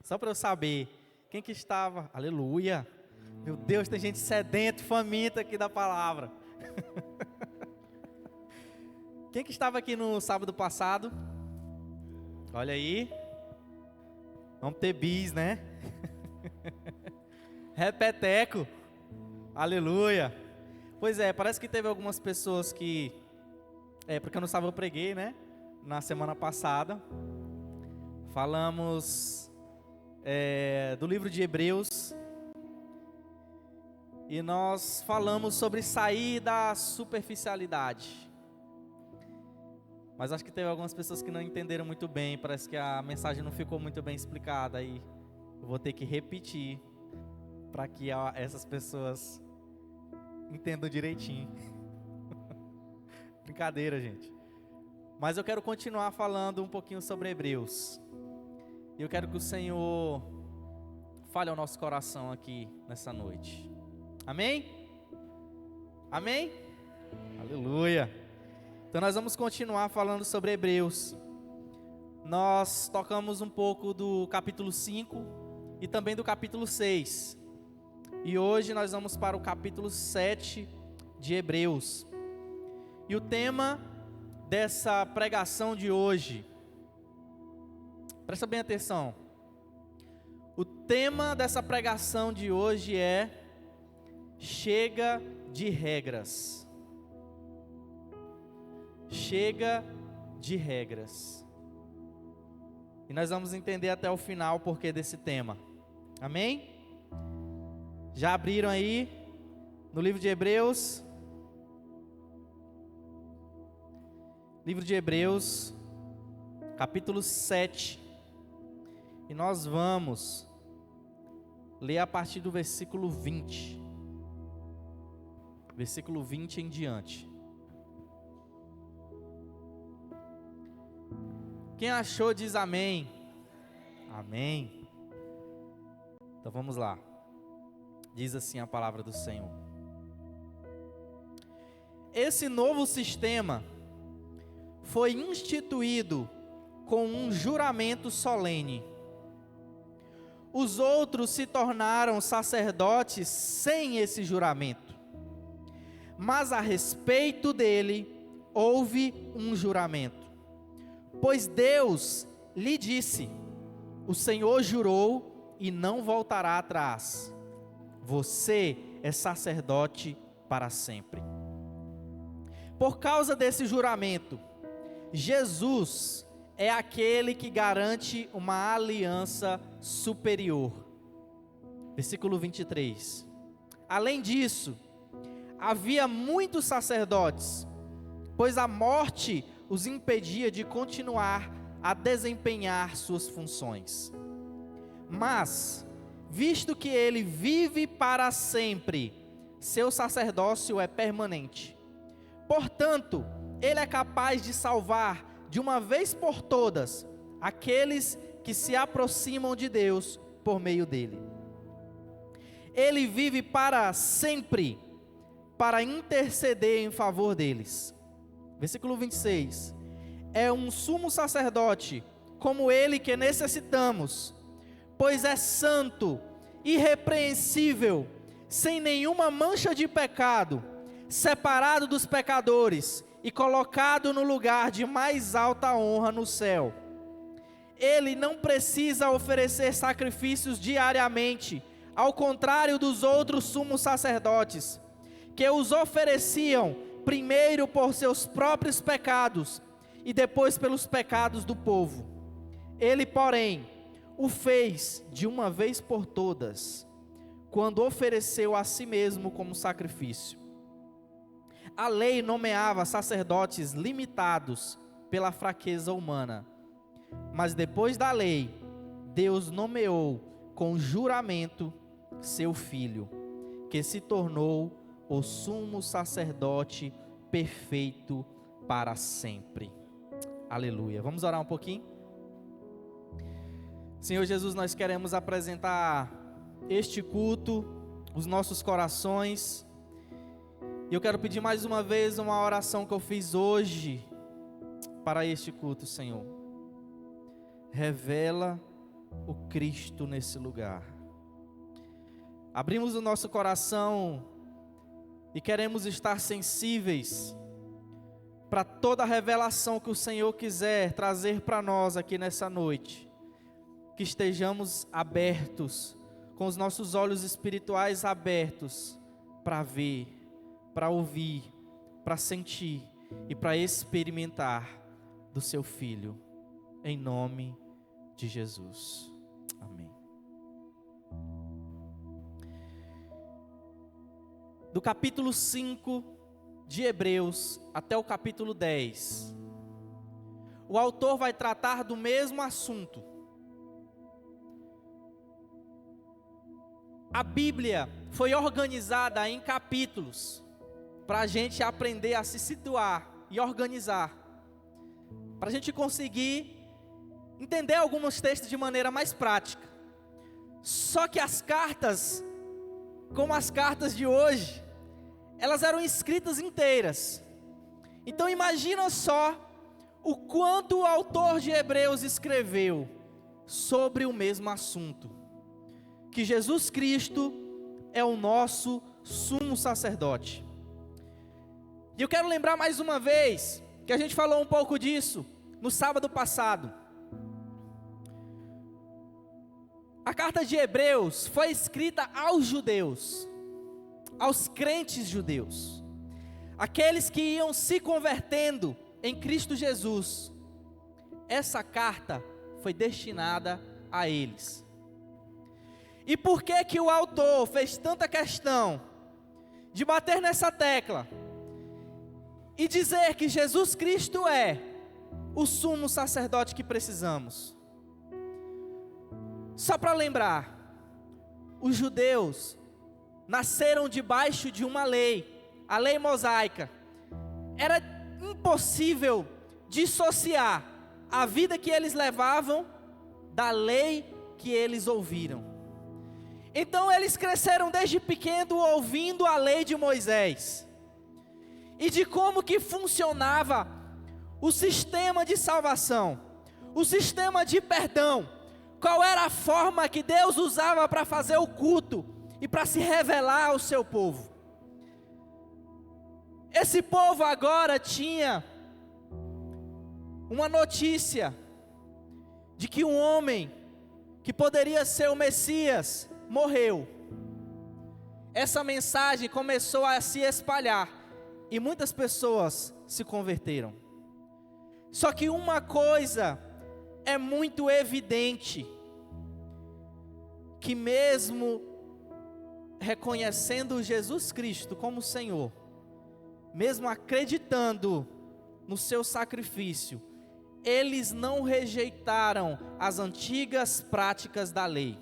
Só para eu saber. Quem que estava? Aleluia. Meu Deus, tem gente sedenta, faminta aqui da palavra. Quem que estava aqui no sábado passado? Olha aí. Vamos ter bis, né? Repeteco. Aleluia. Pois é, parece que teve algumas pessoas que... porque no sábado eu preguei, né? Na semana passada. Falamos do livro de Hebreus. E nós falamos sobre sair da superficialidade. Mas acho que teve algumas pessoas que não entenderam muito bem. Parece que a mensagem não ficou muito bem explicada. E eu vou ter que repetir para que essas pessoas entendam direitinho. Brincadeira, gente. Mas eu quero continuar falando um pouquinho sobre Hebreus. E eu quero que o Senhor fale ao nosso coração aqui nessa noite. Amém? Amém? Aleluia. Então nós vamos continuar falando sobre Hebreus. Nós tocamos um pouco do capítulo 5 e também do capítulo 6. E hoje nós vamos para o capítulo 7 de Hebreus. E o tema dessa pregação de hoje, presta bem atenção. O tema dessa pregação de hoje é: chega de regras. Chega de regras. E nós vamos entender até o final o porquê desse tema. Amém? Já abriram aí no livro de Hebreus? Livro de Hebreus, capítulo 7. E nós vamos ler a partir do versículo 20. Versículo 20 em diante. Quem achou diz amém. Amém. Então vamos lá. Diz assim a palavra do Senhor. Esse novo sistema foi instituído com um juramento solene. Os outros se tornaram sacerdotes sem esse juramento. Mas a respeito dele, houve um juramento. Pois Deus lhe disse: o Senhor jurou e não voltará atrás. Você é sacerdote para sempre. Por causa desse juramento, Jesus é aquele que garante uma aliança superior. Versículo 23. Além disso, havia muitos sacerdotes, pois a morte os impedia de continuar a desempenhar suas funções. Mas, visto que ele vive para sempre, seu sacerdócio é permanente. Portanto, ele é capaz de salvar de uma vez por todas aqueles que se aproximam de Deus por meio dele. Ele vive para sempre para interceder em favor deles. Versículo 26. É um sumo sacerdote como ele que necessitamos, pois é santo, irrepreensível, sem nenhuma mancha de pecado, separado dos pecadores e colocado no lugar de mais alta honra no céu. Ele não precisa oferecer sacrifícios diariamente, ao contrário dos outros sumos sacerdotes, que os ofereciam primeiro por seus próprios pecados e depois pelos pecados do povo. Ele, porém, o fez de uma vez por todas, quando ofereceu a si mesmo como sacrifício. A lei nomeava sacerdotes limitados pela fraqueza humana, mas depois da lei, Deus nomeou com juramento seu Filho, que se tornou o sumo sacerdote perfeito para sempre. Aleluia. Vamos orar um pouquinho? Senhor Jesus, nós queremos apresentar este culto, os nossos corações. E eu quero pedir mais uma vez uma oração que eu fiz hoje para este culto, Senhor. Revela o Cristo nesse lugar. Abrimos o nosso coração e queremos estar sensíveis para toda a revelação que o Senhor quiser trazer para nós aqui nessa noite. Que estejamos abertos, com os nossos olhos espirituais abertos, para ver, para ouvir, para sentir e para experimentar do seu Filho, em nome de Jesus. Amém. Do capítulo 5 de Hebreus até o capítulo 10, o autor vai tratar do mesmo assunto. A Bíblia foi organizada em capítulos, para a gente aprender a se situar e organizar, para a gente conseguir entender alguns textos de maneira mais prática. Só que as cartas, como as cartas de hoje, elas eram escritas inteiras. Então imagina só o quanto o autor de Hebreus escreveu sobre o mesmo assunto, que Jesus Cristo é o nosso sumo sacerdote. E eu quero lembrar mais uma vez, que a gente falou um pouco disso no sábado passado. A carta de Hebreus foi escrita aos judeus, aos crentes judeus, aqueles que iam se convertendo em Cristo Jesus. Essa carta foi destinada a eles. E por que que o autor fez tanta questão de bater nessa tecla e dizer que Jesus Cristo é o sumo sacerdote que precisamos? Só para lembrar, os judeus nasceram debaixo de uma lei, a lei mosaica. Era impossível dissociar a vida que eles levavam da lei que eles ouviram. Então eles cresceram desde pequeno ouvindo a lei de Moisés, e de como que funcionava o sistema de salvação, o sistema de perdão, qual era a forma que Deus usava para fazer o culto e para se revelar ao seu povo. Esse povo agora tinha uma notícia de que um homem que poderia ser o Messias morreu. Essa mensagem começou a se espalhar e muitas pessoas se converteram. Só que uma coisa é muito evidente, que mesmo reconhecendo Jesus Cristo como Senhor, mesmo acreditando no seu sacrifício, eles não rejeitaram as antigas práticas da lei.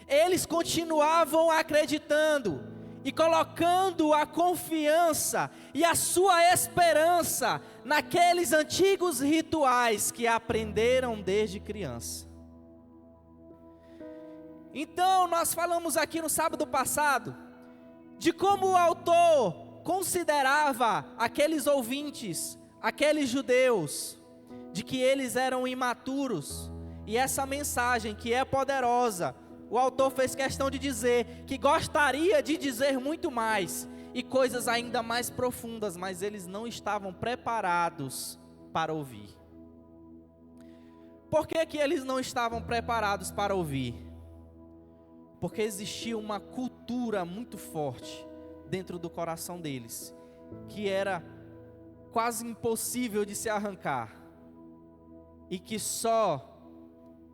Eles continuavam acreditando e colocando a confiança e a sua esperança naqueles antigos rituais que aprenderam desde criança. Então nós falamos aqui no sábado passado de como o autor considerava aqueles ouvintes, aqueles judeus, de que eles eram imaturos, e essa mensagem que é poderosa, o autor fez questão de dizer que gostaria de dizer muito mais e coisas ainda mais profundas, mas eles não estavam preparados para ouvir. Por que que eles não estavam preparados para ouvir? Porque existia uma cultura muito forte dentro do coração deles, que era quase impossível de se arrancar, e que só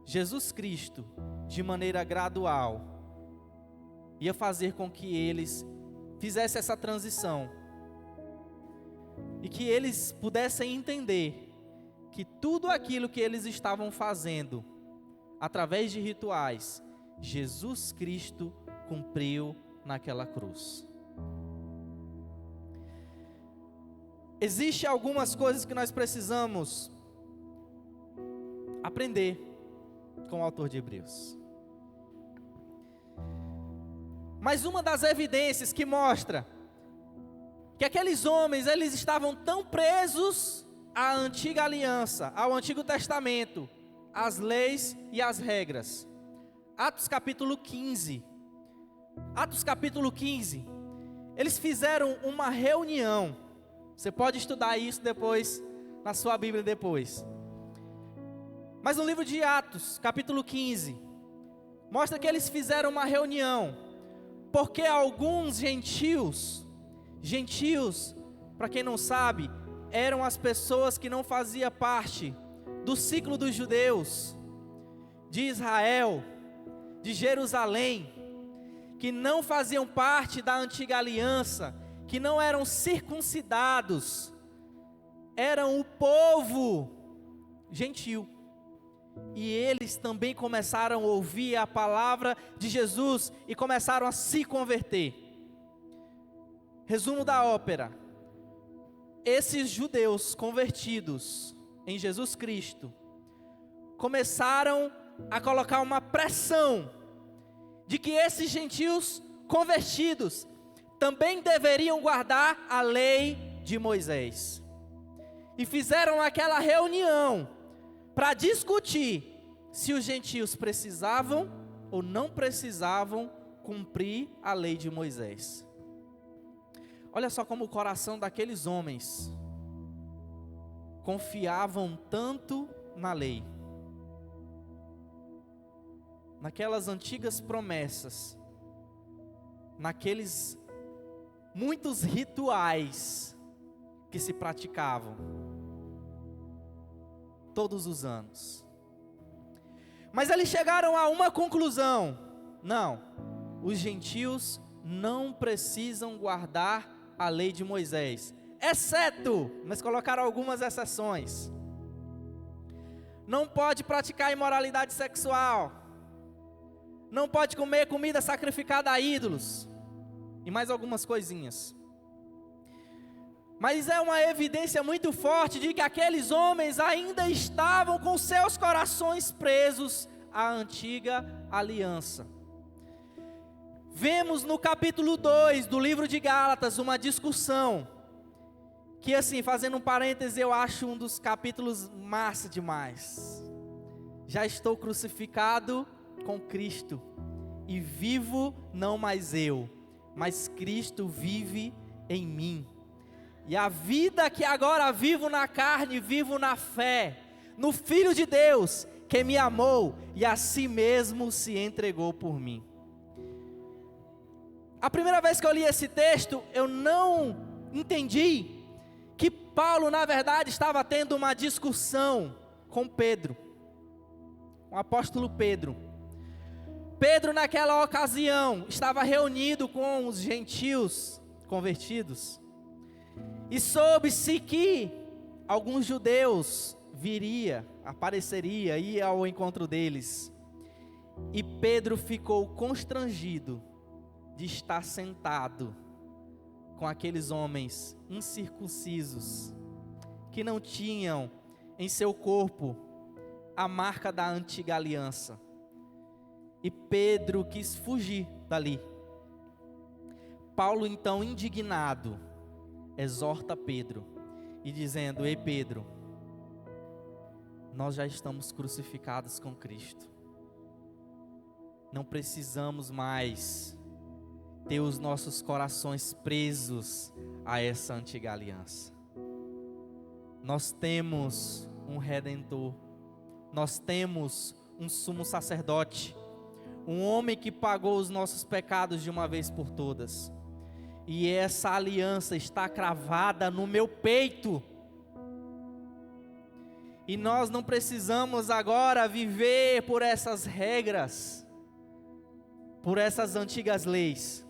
Jesus Cristo, de maneira gradual, ia fazer com que eles fizessem essa transição, e que eles pudessem entender que tudo aquilo que eles estavam fazendo, através de rituais, Jesus Cristo cumpriu naquela cruz. Existem algumas coisas que nós precisamos aprender com o autor de Hebreus. Mas uma das evidências que mostra que aqueles homens, eles estavam tão presos à antiga aliança, ao Antigo Testamento, as leis e as regras. Atos capítulo 15. Atos capítulo 15. Eles fizeram uma reunião. Você pode estudar isso depois, na sua Bíblia depois. Mas no livro de Atos, capítulo 15, mostra que eles fizeram uma reunião, porque alguns gentios, para quem não sabe, eram as pessoas que não faziam parte do ciclo dos judeus, de Israel, de Jerusalém, que não faziam parte da antiga aliança, que não eram circuncidados, eram o povo gentil. E eles também começaram a ouvir a palavra de Jesus e começaram a se converter. Resumo da ópera: esses judeus convertidos em Jesus Cristo começaram a colocar uma pressão de que esses gentios convertidos também deveriam guardar a lei de Moisés. E fizeram aquela reunião para discutir se os gentios precisavam ou não precisavam cumprir a lei de Moisés. Olha só como o coração daqueles homens confiavam tanto na lei, naquelas antigas promessas, naqueles muitos rituais que se praticavam todos os anos. Mas eles chegaram a uma conclusão: não, os gentios não precisam guardar a lei de Moisés, exceto, mas colocaram algumas exceções. Não pode praticar imoralidade sexual, não pode comer comida sacrificada a ídolos, e mais algumas coisinhas. Mas é uma evidência muito forte de que aqueles homens ainda estavam com seus corações presos à antiga aliança. Vemos no capítulo 2 do livro de Gálatas uma discussão, que assim, fazendo um parêntese, eu acho um dos capítulos massa demais. Já estou crucificado com Cristo, e vivo não mais eu, mas Cristo vive em mim. E a vida que agora vivo na carne, vivo na fé, no Filho de Deus, que me amou e a si mesmo se entregou por mim. A primeira vez que eu li esse texto, eu não entendi que Paulo, na verdade, estava tendo uma discussão com Pedro, com o apóstolo Pedro. Pedro, naquela ocasião, estava reunido com os gentios convertidos, e soube-se que alguns judeus apareceria, ia ao encontro deles. E Pedro ficou constrangido de estar sentado com aqueles homens incircuncisos, que não tinham em seu corpo a marca da antiga aliança. E Pedro quis fugir dali. Paulo, então, indignado, exorta Pedro, e dizendo: ei Pedro, nós já estamos crucificados com Cristo, não precisamos mais ter os nossos corações presos a essa antiga aliança. Nós temos um Redentor, nós temos um sumo sacerdote, um homem que pagou os nossos pecados de uma vez por todas. E essa aliança está cravada no meu peito. E nós não precisamos agora viver por essas regras, por essas antigas leis.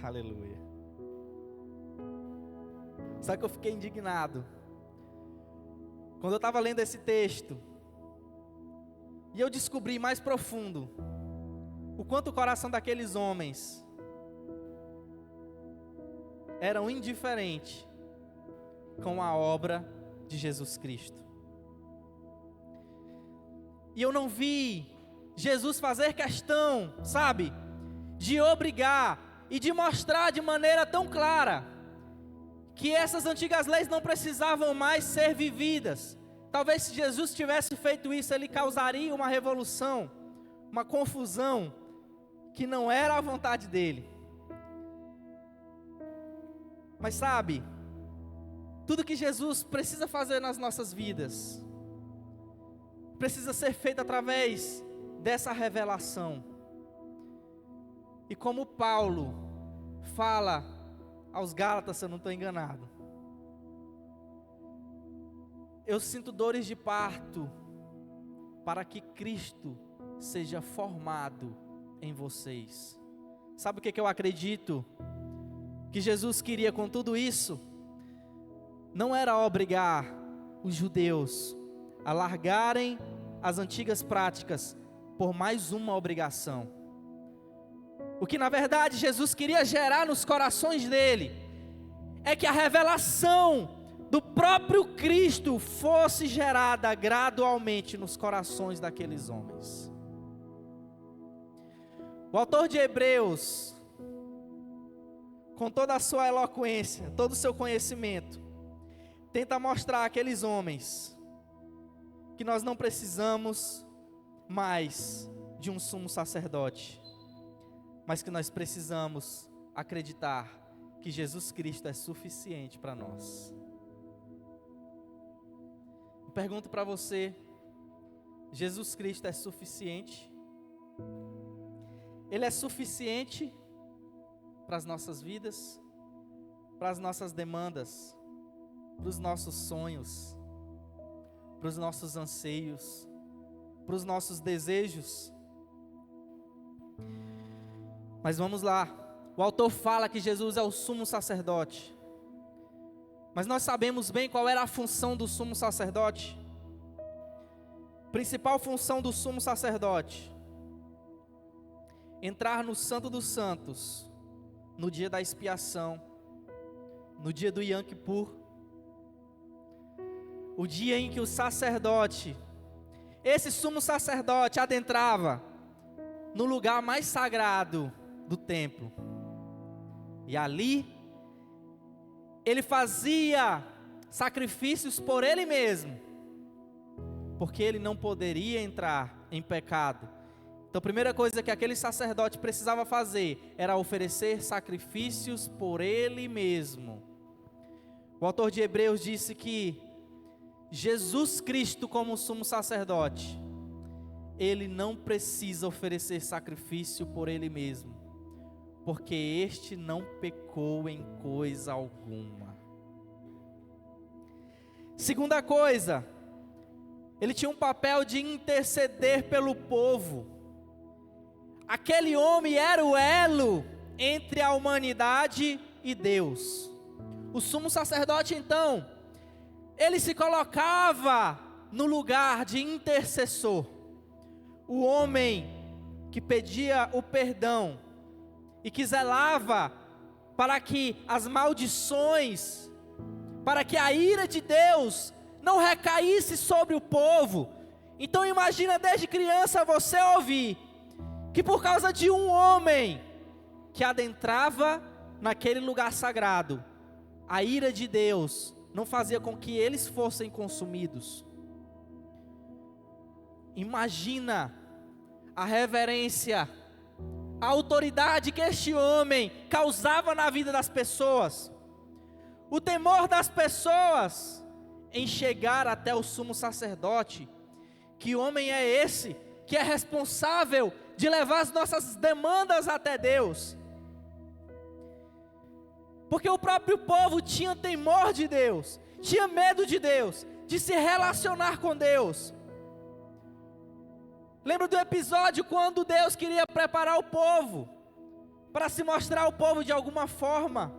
Aleluia. Sabe que eu fiquei indignado quando eu estava lendo esse texto, e eu descobri mais profundo o quanto o coração daqueles homens eram indiferentes com a obra de Jesus Cristo. E eu não vi Jesus fazer questão, sabe, de obrigar e de mostrar de maneira tão clara que essas antigas leis não precisavam mais ser vividas. Talvez se Jesus tivesse feito isso, ele causaria uma revolução, uma confusão, que não era a vontade dele. Mas sabe, tudo que Jesus precisa fazer nas nossas vidas, precisa ser feito através dessa revelação. E como Paulo fala aos Gálatas, se eu não estou enganado, eu sinto dores de parto para que Cristo seja formado em vocês. Sabe o que eu acredito? Que Jesus queria com tudo isso, não era obrigar os judeus a largarem as antigas práticas por mais uma obrigação. O que na verdade Jesus queria gerar nos corações dele, é que a revelação do próprio Cristo fosse gerada gradualmente nos corações daqueles homens. O autor de Hebreus, com toda a sua eloquência, todo o seu conhecimento, tenta mostrar àqueles homens que nós não precisamos mais de um sumo sacerdote, mas que nós precisamos acreditar que Jesus Cristo é suficiente para nós. Eu pergunto para você, Jesus Cristo é suficiente? Ele é suficiente para as nossas vidas, para as nossas demandas, para os nossos sonhos, para os nossos anseios, para os nossos desejos? Mas vamos lá, o autor fala que Jesus é o sumo sacerdote, mas nós sabemos bem qual era a função do sumo sacerdote. Principal função do sumo sacerdote: entrar no Santo dos Santos, no dia da expiação, no dia do Yom Kippur, o dia em que o sacerdote, esse sumo sacerdote, adentrava no lugar mais sagrado do templo, e ali ele fazia sacrifícios por ele mesmo, porque ele não poderia entrar em pecado. Então a primeira coisa que aquele sacerdote precisava fazer era oferecer sacrifícios por ele mesmo. O autor de Hebreus disse que Jesus Cristo, como sumo sacerdote, ele não precisa oferecer sacrifício por ele mesmo, porque este não pecou em coisa alguma. Segunda coisa, ele tinha um papel de interceder pelo povo. Aquele homem era o elo entre a humanidade e Deus. O sumo sacerdote, então, ele se colocava no lugar de intercessor. O homem que pedia o perdão e que zelava para que as maldições, para que a ira de Deus não recaísse sobre o povo. Então imagina desde criança você ouvir que por causa de um homem que adentrava naquele lugar sagrado, a ira de Deus não fazia com que eles fossem consumidos. Imagina a reverência, a autoridade que este homem causava na vida das pessoas, o temor das pessoas em chegar até o sumo sacerdote. Que homem é esse que é responsável de levar as nossas demandas até Deus? Porque o próprio povo tinha temor de Deus, tinha medo de Deus, de se relacionar com Deus. Lembra do episódio quando Deus queria preparar o povo para se mostrar ao povo de alguma forma?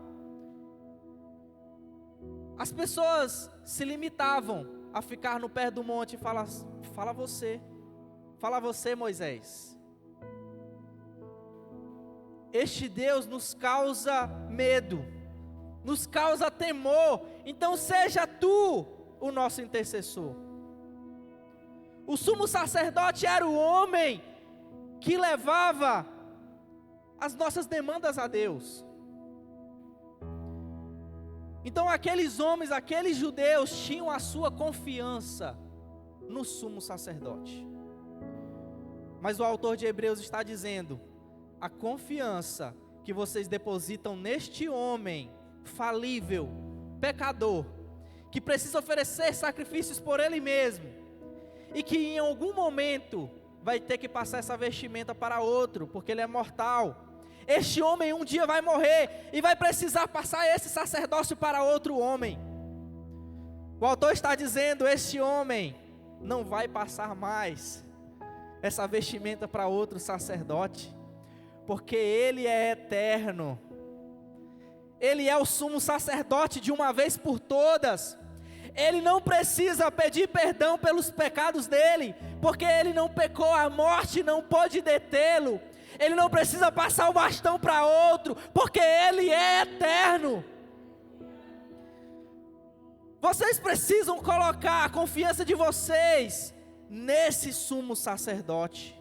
As pessoas se limitavam a ficar no pé do monte e falar: fala você, Moisés. Este Deus nos causa medo, nos causa temor, então seja tu o nosso intercessor. O sumo sacerdote era o homem que levava as nossas demandas a Deus. Então aqueles homens, aqueles judeus tinham a sua confiança no sumo sacerdote. Mas o autor de Hebreus está dizendo: a confiança que vocês depositam neste homem falível, pecador, que precisa oferecer sacrifícios por ele mesmo, e que em algum momento vai ter que passar essa vestimenta para outro, porque ele é mortal. Este homem um dia vai morrer e vai precisar passar esse sacerdócio para outro homem. O autor está dizendo: este homem não vai passar mais essa vestimenta para outro sacerdote, porque ele é eterno. Ele é o sumo sacerdote de uma vez por todas. Ele não precisa pedir perdão pelos pecados dele, porque ele não pecou, a morte não pode detê-lo. Ele não precisa passar o bastão para outro, porque ele é eterno. Vocês precisam colocar a confiança de vocês nesse sumo sacerdote.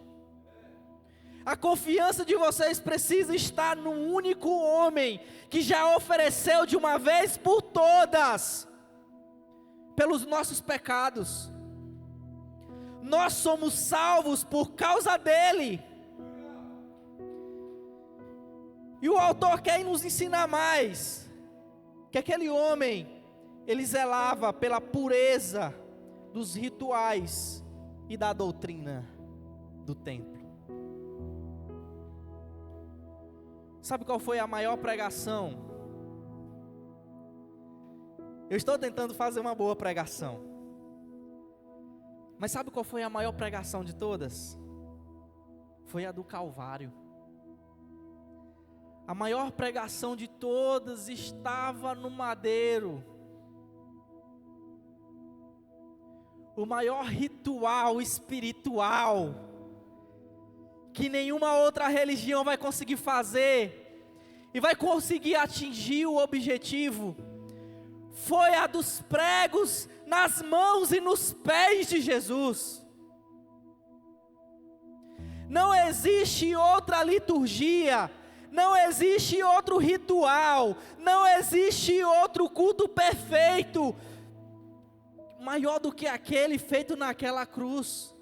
A confiança de vocês precisa estar no único homem que já ofereceu de uma vez por todas pelos nossos pecados. Nós somos salvos por causa dele. E o autor quer nos ensinar mais, que aquele homem, ele zelava pela pureza dos rituais e da doutrina do templo. Sabe qual foi a maior pregação? Eu estou tentando fazer uma boa pregação, mas sabe qual foi a maior pregação de todas? Foi a do Calvário. A maior pregação de todas estava no madeiro. O maior ritual espiritual que nenhuma outra religião vai conseguir fazer e vai conseguir atingir o objetivo, foi a dos pregos nas mãos e nos pés de Jesus. Não existe outra liturgia, não existe outro ritual, não existe outro culto perfeito maior do que aquele feito naquela cruz.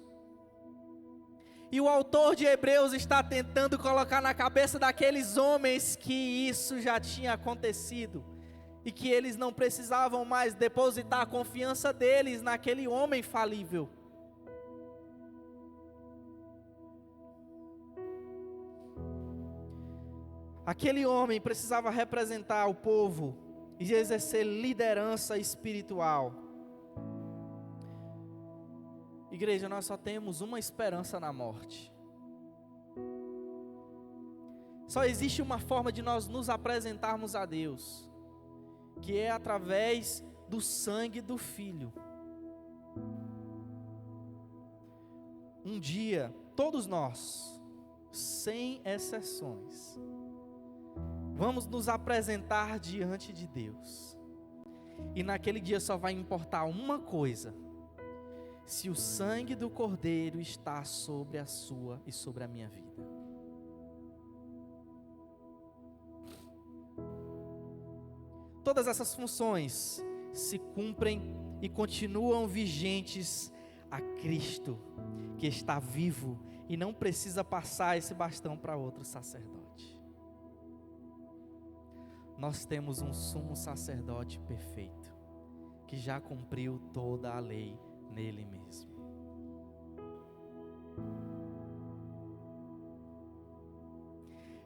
E o autor de Hebreus está tentando colocar na cabeça daqueles homens que isso já tinha acontecido e que eles não precisavam mais depositar a confiança deles naquele homem falível. Aquele homem precisava representar o povo e exercer liderança espiritual. Igreja, nós só temos uma esperança na morte. Só existe uma forma de nós nos apresentarmos a Deus, que é através do sangue do Filho. Um dia, todos nós, sem exceções, vamos nos apresentar diante de Deus. E naquele dia só vai importar uma coisa: se o sangue do Cordeiro está sobre a sua e sobre a minha vida. Todas essas funções se cumprem e continuam vigentes a Cristo, que está vivo e não precisa passar esse bastão para outro sacerdote. Nós temos um sumo sacerdote perfeito, que já cumpriu toda a lei nele mesmo.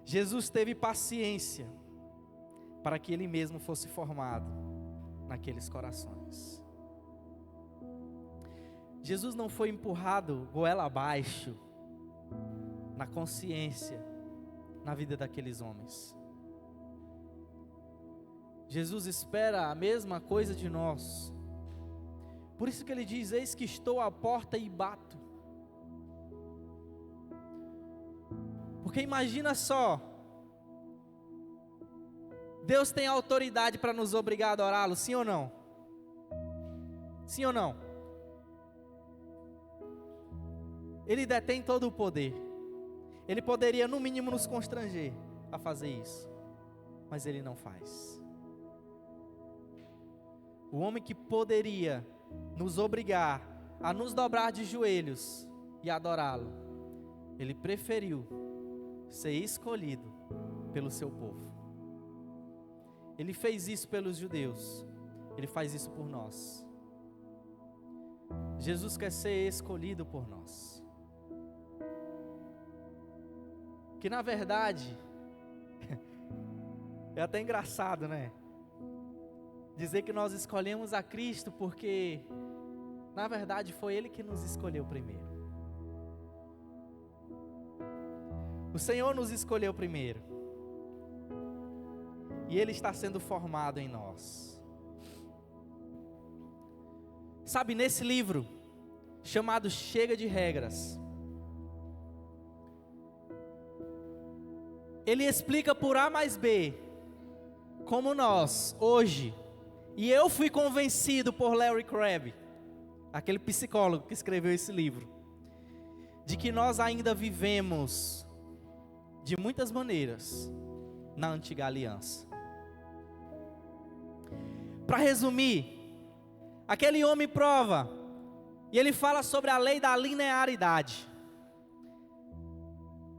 Jesus teve paciência para que ele mesmo fosse formado naqueles corações. Jesus não foi empurrado goela abaixo na consciência, na vida daqueles homens. Jesus espera a mesma coisa de nós. Por isso que ele diz: eis que estou à porta e bato. Porque imagina só, Deus tem autoridade para nos obrigar a adorá-lo, sim ou não? Sim ou não? Ele detém todo o poder. Ele poderia no mínimo nos constranger a fazer isso, mas ele não faz. o homem que poderia nos obrigar a nos dobrar de joelhos e adorá-lo, ele preferiu ser escolhido pelo seu povo. Ele fez isso pelos judeus, ele faz isso por nós. Jesus quer ser escolhido por nós. Que na verdade, é até engraçado, né? Dizer que nós escolhemos a Cristo porque, na verdade, foi Ele que nos escolheu primeiro. O Senhor nos escolheu primeiro. E Ele está sendo formado em nós. Sabe, nesse livro, chamado Chega de Regras, ele explica por A mais B, como nós, hoje, e eu fui convencido por Larry Crabb, aquele psicólogo que escreveu esse livro, de que nós ainda vivemos, de muitas maneiras, na antiga aliança. Para resumir, aquele homem prova, e ele fala sobre a lei da linearidade,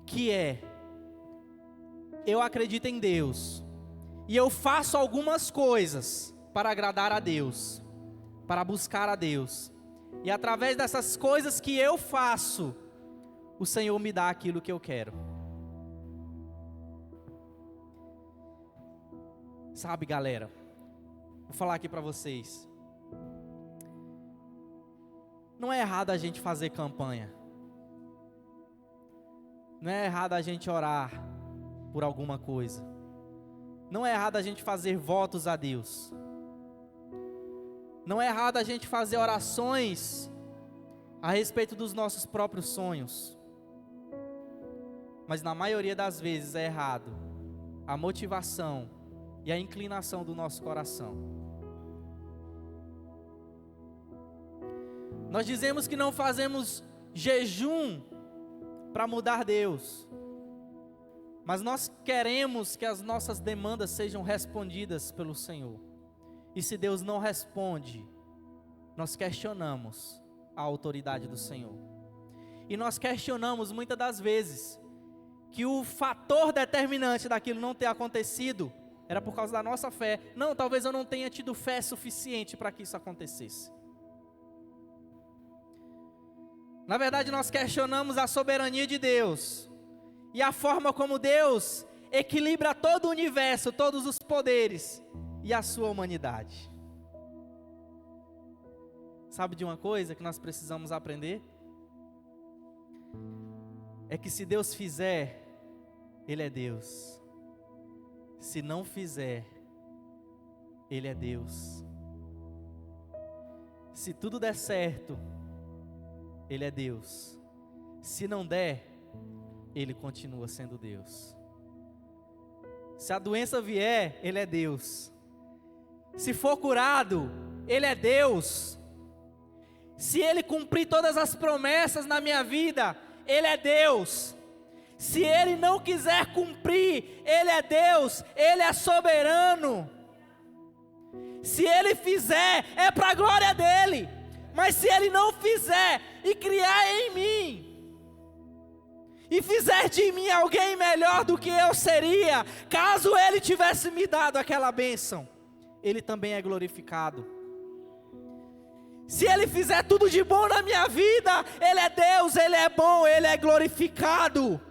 que é, eu acredito em Deus, e eu faço algumas coisas para agradar a Deus, para buscar a Deus, e através dessas coisas que eu faço, o Senhor me dá aquilo que eu quero. Sabe, galera, vou falar aqui para vocês, não é errado a gente fazer campanha, não é errado a gente orar por alguma coisa, não é errado a gente fazer votos a Deus, não é errado a gente fazer orações a respeito dos nossos próprios sonhos, mas na maioria das vezes é errado a motivação e a inclinação do nosso coração. Nós dizemos que não fazemos jejum para mudar Deus, mas nós queremos que as nossas demandas sejam respondidas pelo Senhor. E se Deus não responde, nós questionamos a autoridade do Senhor. E nós questionamos muitas das vezes que o fator determinante daquilo não ter acontecido era por causa da nossa fé. Não, talvez eu não tenha tido fé suficiente para que isso acontecesse. Na verdade, nós questionamos a soberania de Deus e a forma como Deus equilibra todo o universo, todos os poderes e a sua humanidade. Sabe de uma coisa que nós precisamos aprender? É que se Deus fizer, Ele é Deus. Se não fizer, Ele é Deus. Se tudo der certo, Ele é Deus. Se não der, Ele continua sendo Deus. Se a doença vier, Ele é Deus. Se for curado, Ele é Deus. Se Ele cumprir todas as promessas na minha vida, Ele é Deus. Se Ele não quiser cumprir, Ele é Deus, Ele é soberano. Se Ele fizer, é para a glória dEle. Mas se Ele não fizer e criar em mim, e fizer de mim alguém melhor do que eu seria, caso Ele tivesse me dado aquela bênção, Ele também é glorificado. Se Ele fizer tudo de bom na minha vida, Ele é Deus, Ele é bom, Ele é glorificado.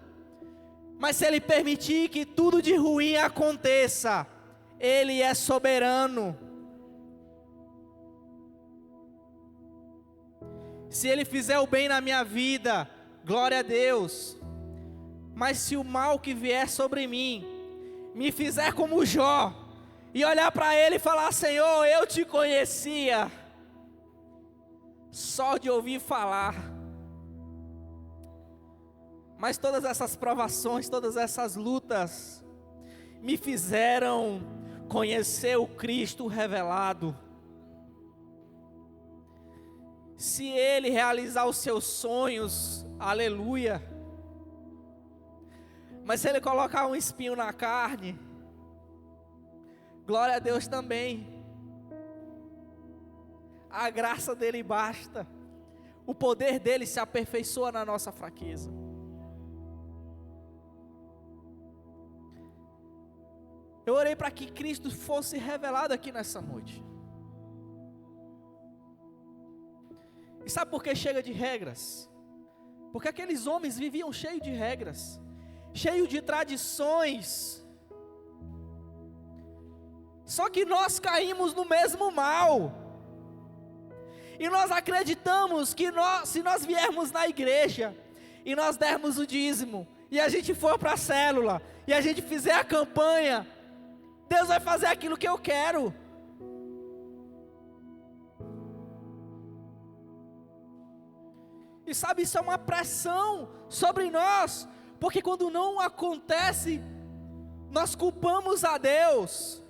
Mas se Ele permitir que tudo de ruim aconteça, Ele é soberano. Se Ele fizer o bem na minha vida, glória a Deus. Mas se o mal que vier sobre mim, me fizer como Jó, e olhar para Ele e falar: Senhor, eu te conhecia só de ouvir falar, mas todas essas provações, todas essas lutas, me fizeram conhecer o Cristo revelado. Se Ele realizar os seus sonhos, aleluia. Mas se Ele colocar um espinho na carne, glória a Deus também. A graça dele basta. O poder dele se aperfeiçoa na nossa fraqueza. Eu orei para que Cristo fosse revelado aqui nessa noite. E sabe por que chega de regras? Porque aqueles homens viviam cheios de regras, cheios de tradições. Só que nós caímos no mesmo mal. E nós acreditamos que se nós viermos na igreja e nós dermos o dízimo, e a gente for para a célula, e a gente fizer a campanha, Deus vai fazer aquilo que eu quero. E sabe, isso é uma pressão sobre nós, porque quando não acontece, nós culpamos a Deus.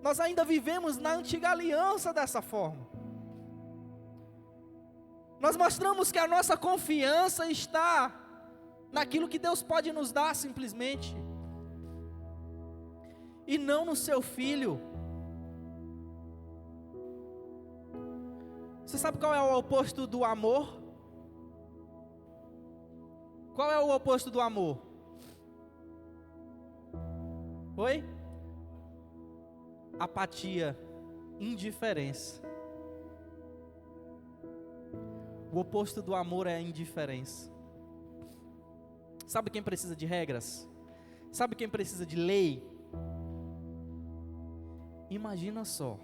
Nós ainda vivemos na antiga aliança dessa forma. Nós mostramos que a nossa confiança está naquilo que Deus pode nos dar simplesmente, e não no seu Filho. Você sabe qual é o oposto do amor? Qual é o oposto do amor? Oi? Apatia, indiferença. O oposto do amor é a indiferença. Sabe quem precisa de regras? Sabe quem precisa de lei? Imagina só.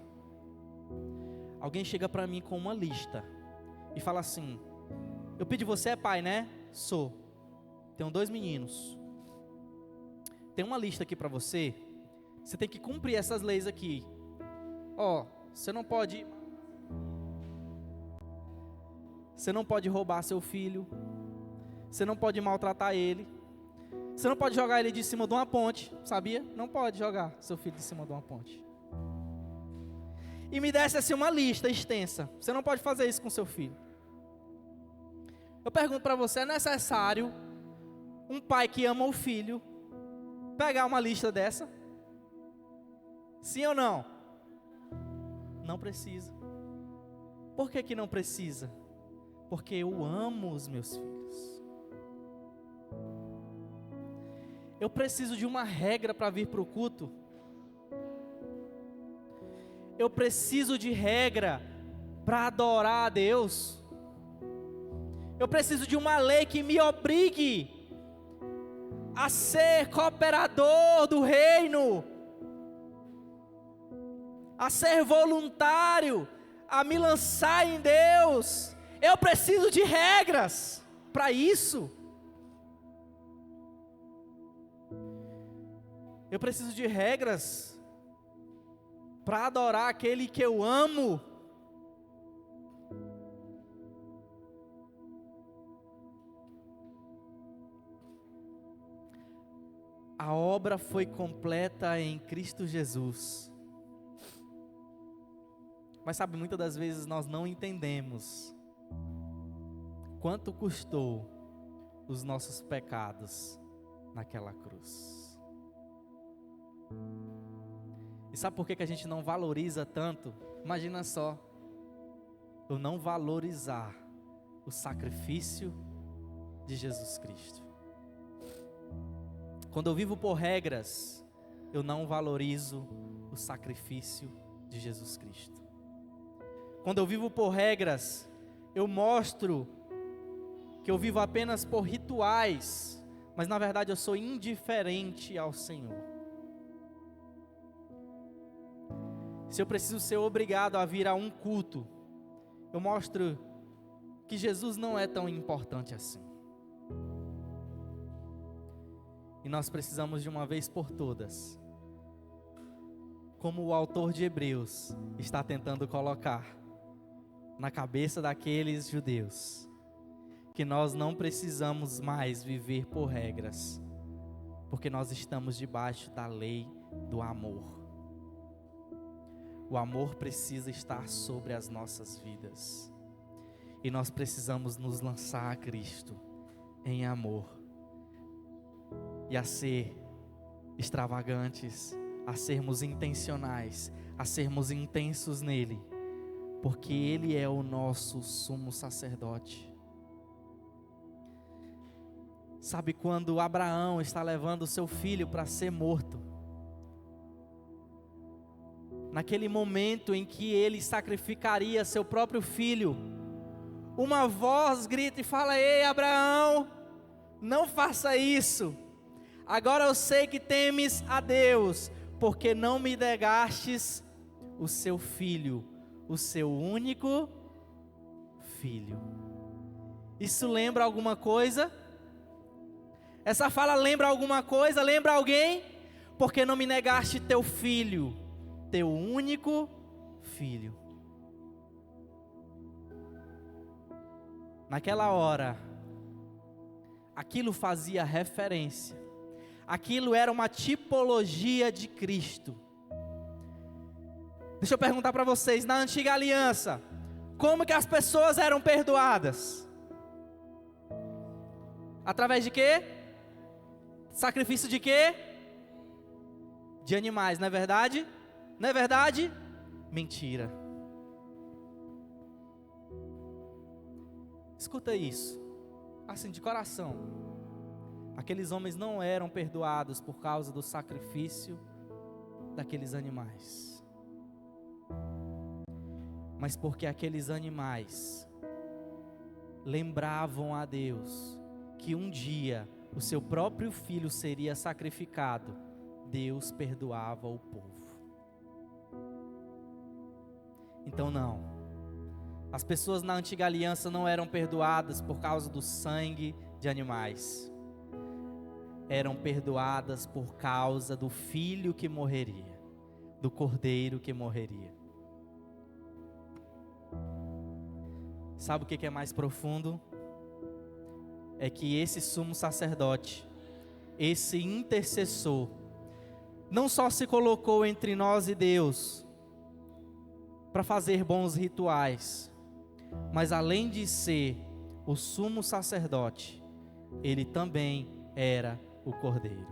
Alguém chega para mim com uma lista e fala assim: eu pedi, você é pai, né? Sou. Tenho 2 meninos. Tem uma lista aqui para você. Você tem que cumprir essas leis aqui. Ó, você não pode roubar seu filho. Você não pode maltratar ele. Você não pode jogar ele de cima de uma ponte, sabia? Não pode jogar seu filho de cima de uma ponte. E me desse assim uma lista extensa. Você não pode fazer isso com seu filho. Eu pergunto para você, é necessário um pai que ama o filho pegar uma lista dessa? Sim ou não? Não precisa. Por que que não precisa? Porque eu amo os meus filhos. Eu preciso de uma regra para vir para o culto. Eu preciso de regra para adorar a Deus. Eu preciso de uma lei que me obrigue a ser cooperador do reino, a ser voluntário, a me lançar em Deus. Eu preciso de regras para isso. Eu preciso de regras para adorar aquele que eu amo. A obra foi completa em Cristo Jesus. Mas sabe, muitas das vezes nós não entendemos quanto custou os nossos pecados naquela cruz. E sabe por que a gente não valoriza tanto? Imagina só, eu não valorizar o sacrifício de Jesus Cristo. Quando eu vivo por regras, eu não valorizo o sacrifício de Jesus Cristo. Quando eu vivo por regras, eu mostro que eu vivo apenas por rituais, mas na verdade eu sou indiferente ao Senhor. Se eu preciso ser obrigado a vir a um culto, eu mostro que Jesus não é tão importante assim. E nós precisamos de uma vez por todas, como o autor de Hebreus está tentando colocar na cabeça daqueles judeus, que nós não precisamos mais viver por regras, porque nós estamos debaixo da lei do amor. O amor precisa estar sobre as nossas vidas. E nós precisamos nos lançar a Cristo em amor. E a ser extravagantes, a sermos intencionais, a sermos intensos nele, porque Ele é o nosso sumo sacerdote. Sabe quando Abraão está levando o seu filho para ser morto? Naquele momento em que ele sacrificaria seu próprio filho, uma voz grita e fala: ei, Abraão, não faça isso. Agora eu sei que temes a Deus, porque não me negastes o seu filho, o seu único filho. Isso lembra alguma coisa? Essa fala lembra alguma coisa? Lembra alguém? Porque não me negaste teu filho, teu único filho. Naquela hora, aquilo fazia referência, aquilo era uma tipologia de Cristo. Deixa eu perguntar para vocês, na antiga aliança, como que as pessoas eram perdoadas? Através de quê? Sacrifício de quê? De animais, não é verdade? Não é verdade? Mentira. Escuta isso, assim de coração. Aqueles homens não eram perdoados por causa do sacrifício daqueles animais, mas porque aqueles animais lembravam a Deus que um dia o seu próprio filho seria sacrificado. Deus perdoava o povo. Então não, as pessoas na antiga aliança não eram perdoadas por causa do sangue de animais, eram perdoadas por causa do filho que morreria, do cordeiro que morreria. Sabe o que é mais profundo? É que esse sumo sacerdote, esse intercessor, não só se colocou entre nós e Deus para fazer bons rituais, mas além de ser o sumo sacerdote, ele também era o cordeiro.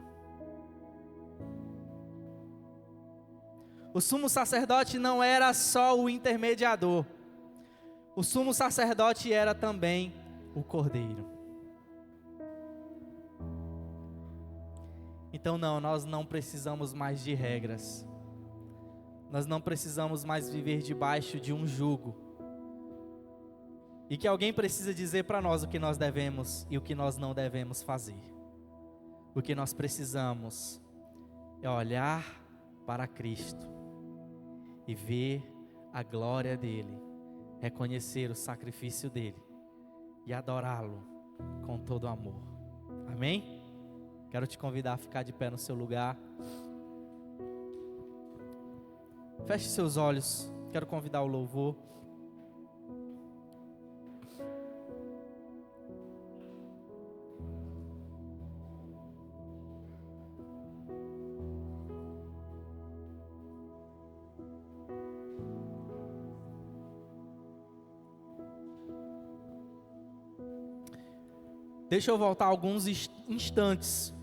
O sumo sacerdote não era só o intermediador, o sumo sacerdote era também o cordeiro. Então não, nós não precisamos mais de regras. Nós não precisamos mais viver debaixo de um jugo. E que alguém precisa dizer para nós o que nós devemos e o que nós não devemos fazer. O que nós precisamos é olhar para Cristo e ver a glória dele, reconhecer o sacrifício dele e adorá-lo com todo amor. Amém? Quero te convidar a ficar de pé no seu lugar. Feche seus olhos. Quero convidar o louvor. Deixa eu voltar alguns instantes,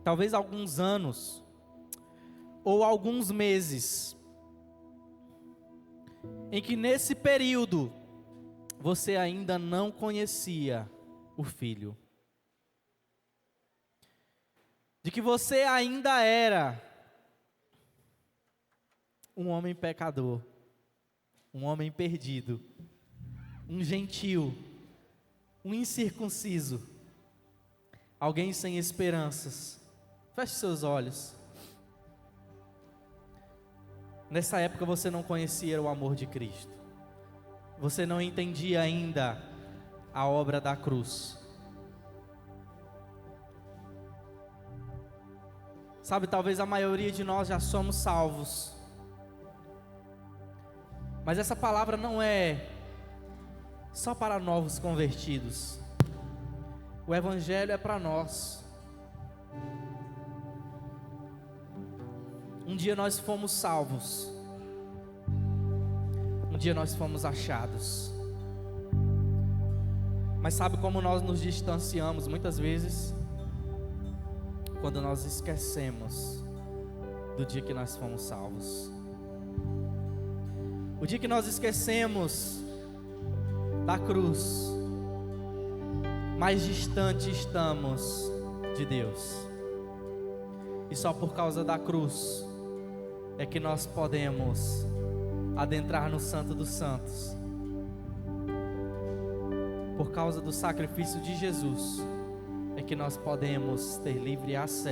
talvez alguns anos, ou alguns meses, em que nesse período, você ainda não conhecia o Filho. De que você ainda era um homem pecador, um homem perdido, um gentio, um incircunciso, alguém sem esperanças. Feche seus olhos. Nessa época você não conhecia o amor de Cristo. Você não entendia ainda a obra da cruz. Sabe, talvez a maioria de nós já somos salvos. Mas essa palavra não é só para novos convertidos. O Evangelho é para nós. Um dia nós fomos salvos. Um dia nós fomos achados. Mas sabe como nós nos distanciamos muitas vezes? Quando nós esquecemos do dia que nós fomos salvos. O dia que nós esquecemos da cruz, mais distante estamos de Deus. E só por causa da cruz é que nós podemos adentrar no Santo dos Santos. Por causa do sacrifício de Jesus é que nós podemos ter livre acesso